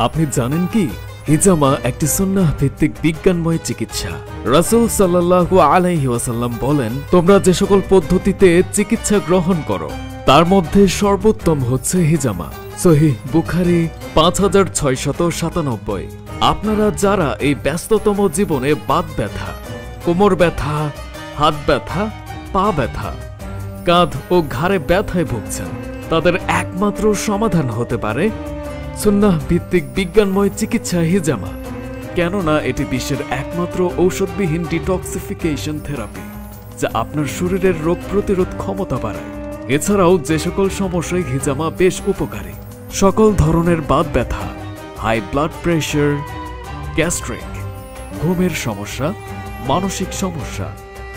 আপনি জানেন কি হিজামা একটি সুন্নাহ ভিত্তিক বিজ্ঞানময় চিকিৎসা। রাসূল সাল্লাল্লাহু আলাইহি ওয়াসাল্লাম বলেন, তোমরা যে সকল পদ্ধতিতে চিকিৎসা গ্রহণ করো তার মধ্যে সর্বোত্তম হচ্ছে হিজামা। সহিহ বুখারী 5697। আপনারা যারা এই ব্যস্ততম জীবনে বাত ব্যথা, কোমর ব্যথা, হাত ব্যথা, পা ব্যথা, কাঁধ ও ঘাড়ে ব্যথায় ভুগছেন, তাদের একমাত্র সমাধান হতে পারে সুন্নাহ ভিত্তিক বিজ্ঞানময় চিকিৎসা হিজামা। কেননা এটি বিশ্বের একমাত্র ঔষধবিহীন ডিটক্সিফিকেশন থেরাপি, যা আপনার শরীরের রোগ প্রতিরোধ ক্ষমতা বাড়ায়। এছাড়াও যে সকল সমস্যায় হিজামা বেশ উপকারী, সকল ধরনের বাত ব্যথা, হাই ব্লাড প্রেশার, গ্যাস্ট্রিক, ঘুমের সমস্যা, মানসিক সমস্যা,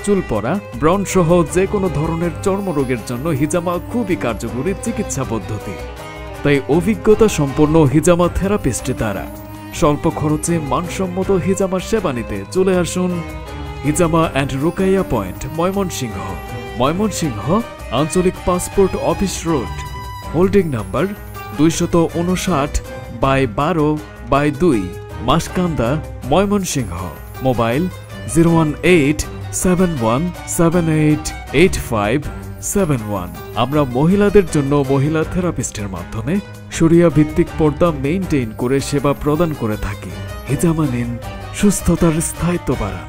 চুল পড়া, ব্রণ সহ যে কোনো ধরনের চর্মরোগের জন্য হিজামা খুবই কার্যকরী চিকিৎসা পদ্ধতি। তাই অভিজ্ঞতা সম্পন্ন হিজামা থেরাপিস্টের দ্বারা স্বল্প খরচে মানসম্মত হিজামা সেবা নিতে চলে আসুন হিজামা অ্যান্ড রুকাইয়া পয়েন্ট, ময়মনসিংহ আঞ্চলিক passport office road, holding number 259/12/2, Maskanda, Mymensingh. Mobile 01871788571। আমরা মহিলাদের জন্য মহিলা থেরাপিস্টের মাধ্যমে শরিয়া ভিত্তিক পর্দা মেইনটেইন করে সেবা প্রদান করে থাকি। হিজামা নিন, সুস্থতার স্থায়িত্ব বাড়ান।